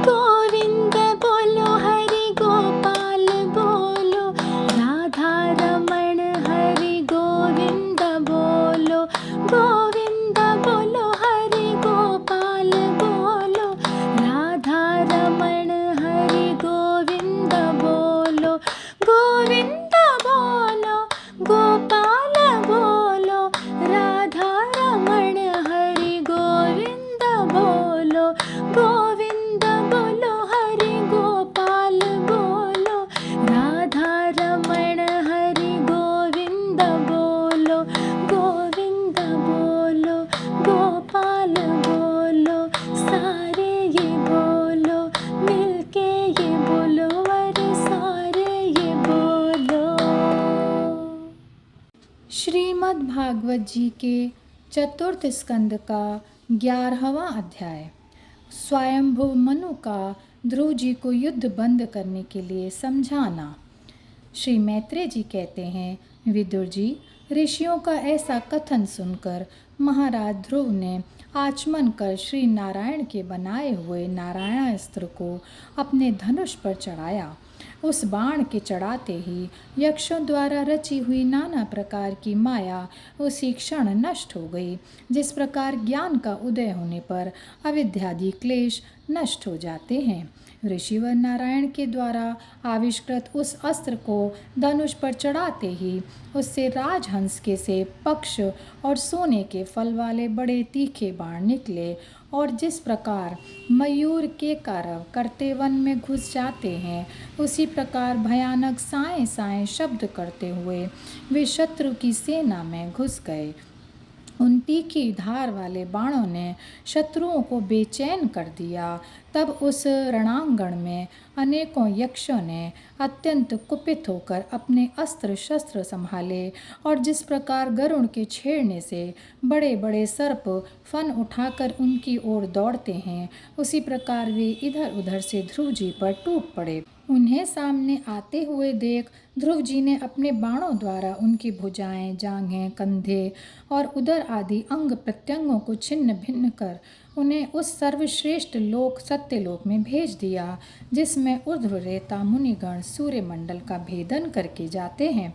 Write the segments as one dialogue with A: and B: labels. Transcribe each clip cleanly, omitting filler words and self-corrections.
A: गोविंद बोलो हरि गोपाल बोलो, राधा रमण हरि गोविंद बोलो। गोविंद बोलो हरि गोपाल बोलो, राधा रमण हरि गोविंद बोलो। गोविंद बोलो गोपाल बोलो, राधा रमण हरि गोविंद बोलो। गोविंद बोलो हरि गोपाल बोलो, राधा रमण हरि गोविंद बोलो। गोविंद बोलो गोपाल बोलो, सारे ये बोलो, मिलके ये बोलो, अरे सारे ये बोलो। श्रीमद् भागवत जी के चतुर्थ स्कंद का 11वां अध्याय। स्वयंभू मनु का ध्रुव जी को युद्ध बंद करने के लिए समझाना। श्री मैत्रेय जी कहते हैं, विदुर जी, ऋषियों का ऐसा कथन सुनकर महाराज ध्रुव ने आचमन कर श्री नारायण के बनाए हुए नारायणास्त्र को अपने धनुष पर चढ़ाया। उस बाण के चढ़ाते ही यक्षों द्वारा रची हुई नाना प्रकार की माया उसी क्षण नष्ट हो गई। जिस प्रकार ज्ञान का उदय होने पर अविद्यादि क्लेश नष्ट हो जाते हैं। ऋषिवर नारायण के द्वारा आविष्कृत उस अस्त्र को धनुष पर चढ़ाते ही उससे राजहंस के से पक्ष और सोने के फल वाले बड़े तीखे बाण निकले, और जिस प्रकार मयूर के कारव करते वन में घुस जाते हैं, उसी प्रकार भयानक साएं साएं शब्द करते हुए वे शत्रु की सेना में घुस गए। उन तीखी धार वाले बाणों ने शत्रुओं को बेचैन कर दिया। तब उस रणांगण में अनेकों यक्षों ने अत्यंत कुपित होकर अपने अस्त्र शस्त्र संभाले, और जिस प्रकार गरुड़ के छेड़ने से बड़े बड़े सर्प फन उठाकर उनकी ओर दौड़ते हैं, उसी प्रकार वे इधर उधर से ध्रुव जी पर टूट पड़े। उन्हें सामने आते हुए देख ध्रुव जी ने अपने बाणों द्वारा उनकी भुजाएं, जांघें, कंधे और उदर आदि अंग प्रत्यंगों को छिन्न भिन्न कर उन्हें उस सर्वश्रेष्ठ लोक सत्यलोक में भेज दिया, जिसमें ऊर्ध्वरेता मुनिगण सूर्यमंडल का भेदन करके जाते हैं।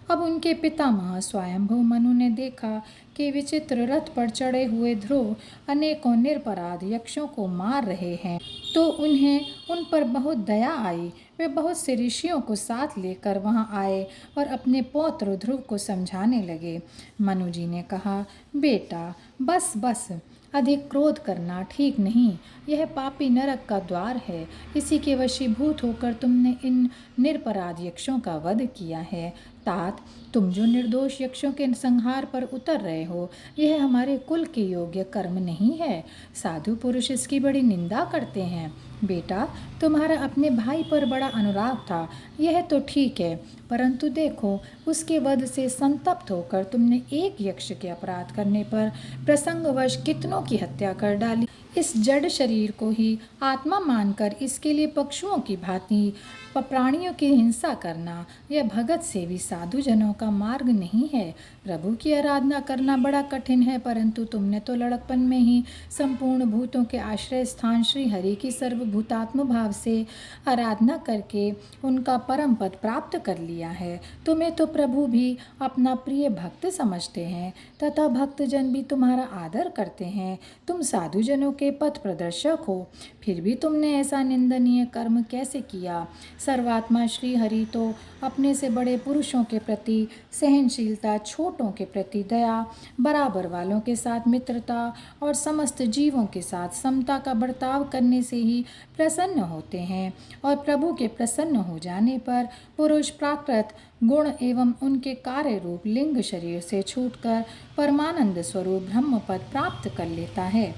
A: अब उनके पितामह स्वयंभू मनु ने देखा कि विचित्र रथ पर चढ़े हुए ध्रुव अनेकों निरपराध यक्षों को मार रहे हैं, तो उन्हें उन पर बहुत दया आई। वे बहुत से ऋषियों को साथ लेकर वहां आए और अपने पौत्र ध्रुव को समझाने लगे। मनु जी ने कहा, बेटा बस बस, अधिक क्रोध करना ठीक नहीं। यह पापी नरक का द्वार है। इसी के वशीभूत होकर तुमने इन निरपराध यक्षों का वध किया है। तात, तुम जो निर्दोष यक्षों के संहार पर उतर रहे हो, यह हमारे कुल के योग्य कर्म नहीं है। साधु पुरुष इसकी बड़ी निंदा करते हैं। बेटा, तुम्हारा अपने भाई पर बड़ा अनुराग था, यह तो ठीक है, परंतु देखो, उसके वध से संतप्त होकर तुमने एक यक्ष के अपराध करने पर प्रसंगवश कितनों की हत्या कर डाली। इस जड़ शरीर को ही आत्मा मानकर इसके लिए पशुओं की भांति प्राणियों की हिंसा करना, यह भगत सेवी साधु जनों का मार्ग नहीं है। प्रभु की आराधना करना बड़ा कठिन है, परंतु तुमने तो लड़कपन में ही संपूर्ण भूतों के आश्रय स्थान श्री हरि की सर्वभूतात्म भाव से आराधना करके उनका परम पद प्राप्त कर लिया है। तुम्हें तो प्रभु भी अपना प्रिय भक्त समझते हैं तथा भक्तजन भी तुम्हारा आदर करते हैं। तुम साधु जनों के पथ प्रदर्शक हो, फिर भी तुमने ऐसा निंदनीय कर्म कैसे किया। सर्वात्मा श्री हरि तो अपने से बड़े पुरुषों के प्रति सहनशीलता, छोटों के प्रति दया, बराबर वालों के साथ मित्रता और समस्त जीवों के साथ समता का बर्ताव करने से ही प्रसन्न होते हैं। और प्रभु के प्रसन्न हो जाने पर पुरुष प्राकृत गुण एवं उनके कार्य रूप लिंग शरीर से छूटकर परमानंद स्वरूप ब्रह्म पद प्राप्त कर लेता है।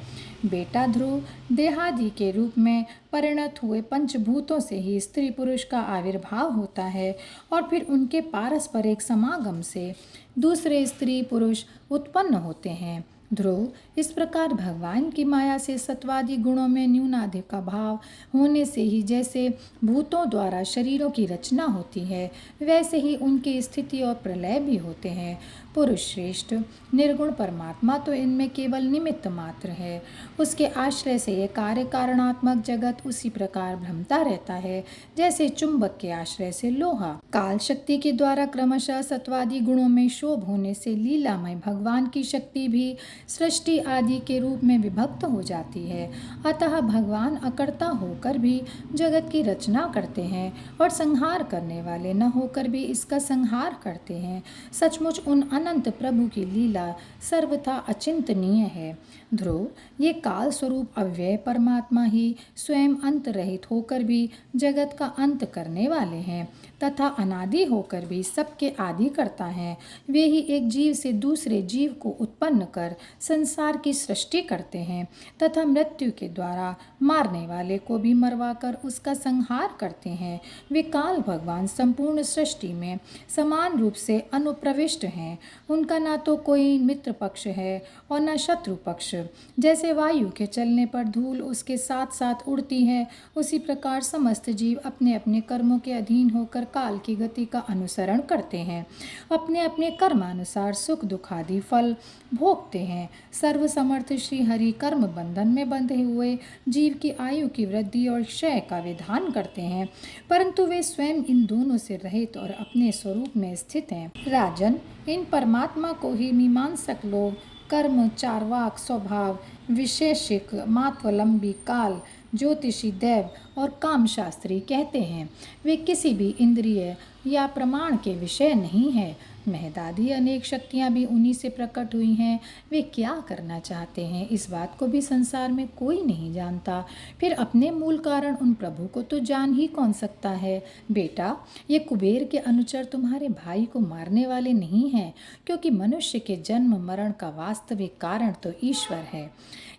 A: बेटा ध्रुव, देहादि के रूप में परिणत हुए पंचभूतों से ही स्त्री पुरुष का आविर्भाव होता है, और फिर उनके पारस्परिक समागम से दूसरे स्त्री पुरुष उत्पन्न होते हैं। ध्रुव, इस प्रकार भगवान की माया से सत्वादि गुणों में न्यूनाधिक का भाव होने से ही जैसे भूतों द्वारा शरीरों की रचना होती है, वैसे ही उनकी स्थिति और प्रलय भी होते हैं। पुरुष श्रेष्ठ निर्गुण परमात्मा तो इनमें केवल निमित्त मात्र है। उसके आश्रय से यह कार्य कारणात्मक जगत उसी प्रकार भ्रमता रहता है जैसे चुंबक के आश्रय से लोहा। काल शक्ति के द्वारा क्रमशः सत्वादि गुणों में शोभ होने से लीलामय भगवान की शक्ति भी सृष्टि आदि के रूप में विभक्त हो जाती है। अतः भगवान अकर्ता होकर भी जगत की रचना करते हैं और संहार करने वाले न होकर भी इसका संहार करते हैं। सचमुच उन अनंत प्रभु की लीला सर्वथा अचिंतनीय है। ध्रुव, ये काल स्वरूप अव्यय परमात्मा ही स्वयं अंत रहित होकर भी जगत का अंत करने वाले हैं तथा अनादि होकर भी सबके आदि करता है। वे ही एक जीव से दूसरे जीव को उत्पन्न कर संसार की सृष्टि करते हैं तथा मृत्यु के द्वारा मारने वाले को भी मरवाकर उसका संहार करते हैं। वे काल भगवान संपूर्ण सृष्टि में समान रूप से अनुप्रविष्ट हैं। उनका ना तो कोई मित्र पक्ष है और न शत्रु पक्ष। जैसे वायु के चलने पर धूल उसके साथ साथ उड़ती है, उसी प्रकार समस्त जीव अपने अपने कर्मों के अधीन होकर काल की गति का अनुसरण करते हैं। अपने अपने कर्मानुसार सुख दुख आदि फल भोगते हैं। सर्वसमर्थ श्री हरि कर्म बंधन में बंधे हुए जीव की आयु की वृद्धि और क्षय का विधान करते हैं, परंतु वे स्वयं इन दोनों से रहित और अपने स्वरूप में स्थित हैं। राजन, इन परमात्मा को ही मीमांसक लोग कर्म, चार्वाक, स्वभाव, विशेषिक, मात्वलंबी, काल, ज्योतिषी, दैव और कामशास्त्री कहते हैं। वे किसी भी इंद्रिय या प्रमाण के विषय नहीं है। महदादी अनेक शक्तियाँ भी उन्हीं से प्रकट हुई हैं। वे क्या करना चाहते हैं इस बात को भी संसार में कोई नहीं जानता। फिर अपने मूल कारण उन प्रभु को तो जान ही कौन सकता है। बेटा, ये कुबेर के अनुचर तुम्हारे भाई को मारने वाले नहीं हैं, क्योंकि मनुष्य के जन्म मरण का वास्तविक कारण तो ईश्वर है।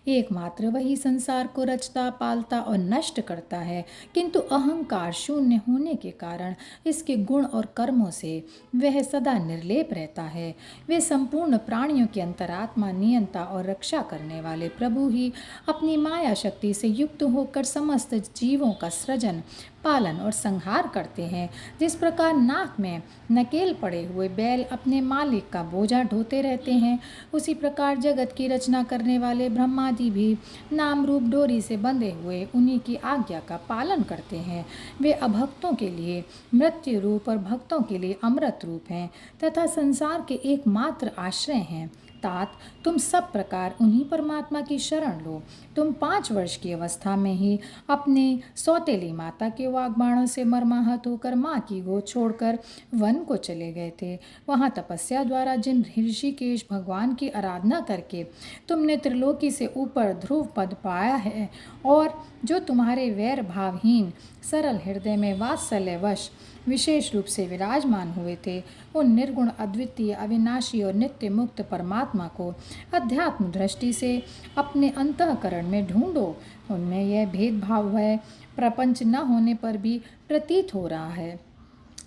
A: एकमात्र वही संसार को रचता, पालता और नष्ट करता है, किंतु अहंकार शून्य होने के कारण इसके गुण और कर्मों से वह सदा निर्लेप रहता है। वे संपूर्ण प्राणियों की अंतरात्मा, नियंता और रक्षा करने वाले प्रभु ही अपनी माया शक्ति से युक्त होकर समस्त जीवों का सृजन, पालन और संहार करते हैं। जिस प्रकार नाक में नकेल पड़े हुए बैल अपने मालिक का बोझा ढोते रहते हैं, उसी प्रकार जगत की रचना करने वाले ब्रह्मादि भी नाम रूप डोरी से बंधे हुए उन्हीं की आज्ञा का पालन करते हैं। वे अभक्तों के लिए मृत्यु रूप और भक्तों के लिए अमृत रूप हैं तथा संसार के एकमात्र आश्रय हैं। तात, तुम सब प्रकार उन्हीं परमात्मा की शरण लो। तुम 5 वर्ष की अवस्था में ही अपने सौतेली माता के वाग्बाणों से मर्माहत होकर माँ की गोद छोड़कर वन को चले गए थे। वहाँ तपस्या द्वारा जिन ऋषिकेश भगवान की आराधना करके तुमने त्रिलोकी से ऊपर ध्रुव पद पाया है और जो तुम्हारे वैर भावहीन सरल हृदय में वात्सल्यवश विशेष रूप से विराजमान हुए थे, उन निर्गुण, अद्वितीय, अविनाशी और नित्य मुक्त परमात्मा को अध्यात्म दृष्टि से अपने अंतःकरण में ढूंढो। उनमें यह भेदभाव है प्रपंच न होने पर भी प्रतीत हो रहा है।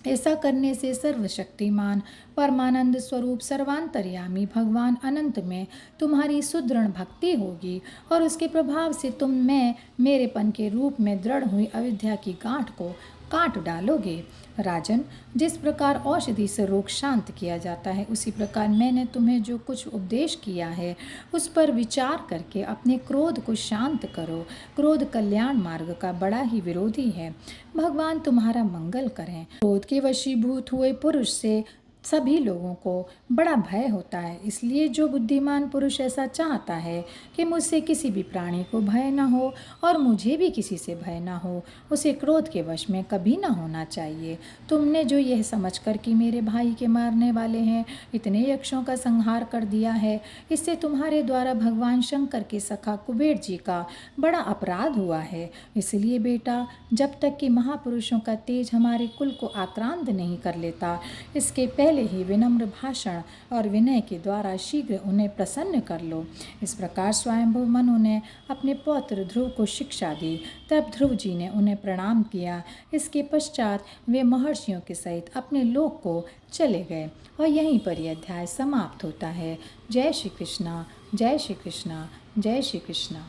A: ऐसा करने से सर्वशक्तिमान परमानंद स्वरूप सर्वांतर्यामी भगवान अनंत में तुम्हारी सुदृढ़ भक्ति होगी और उसके प्रभाव से तुम मैं मेरेपन के रूप में दृढ़ हुई अविद्या की गांठ को काट डालोगे। राजन, जिस प्रकार औषधि से रोग शांत किया जाता है, उसी प्रकार मैंने तुम्हें जो कुछ उपदेश किया है उस पर विचार करके अपने क्रोध को शांत करो। क्रोध कल्याण मार्ग का बड़ा ही विरोधी है। भगवान तुम्हारा मंगल करें। क्रोध के वशीभूत हुए पुरुष से सभी लोगों को बड़ा भय होता है, इसलिए जो बुद्धिमान पुरुष ऐसा चाहता है कि मुझसे किसी भी प्राणी को भय न हो और मुझे भी किसी से भय न हो, उसे क्रोध के वश में कभी न होना चाहिए। तुमने जो यह समझकर कि मेरे भाई के मारने वाले हैं इतने यक्षों का संहार कर दिया है, इससे तुम्हारे द्वारा भगवान शंकर के सखा कुबेर जी का बड़ा अपराध हुआ है। इसलिए बेटा, जब तक कि महापुरुषों का तेज हमारे कुल को आक्रांत नहीं कर लेता, इसके पहले ही विनम्र भाषण और विनय के द्वारा शीघ्र उन्हें प्रसन्न कर लो। इस प्रकार स्वयंभू मनु ने अपने पौत्र ध्रुव को शिक्षा दी। तब ध्रुव जी ने उन्हें प्रणाम किया। इसके पश्चात वे महर्षियों के सहित अपने लोक को चले गए और यहीं पर यह अध्याय समाप्त होता है। जय श्री कृष्णा, जय श्री कृष्णा, जय श्री कृष्णा।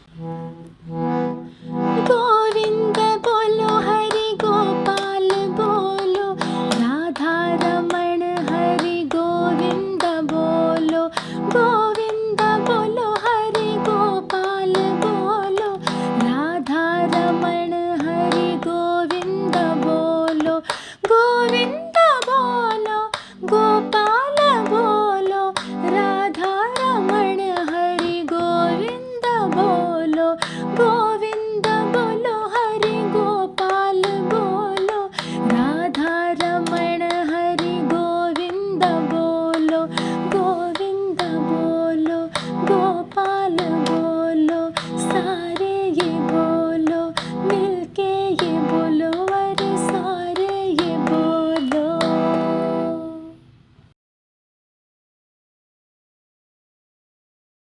B: गोविंद बोलो हरि गोपाल।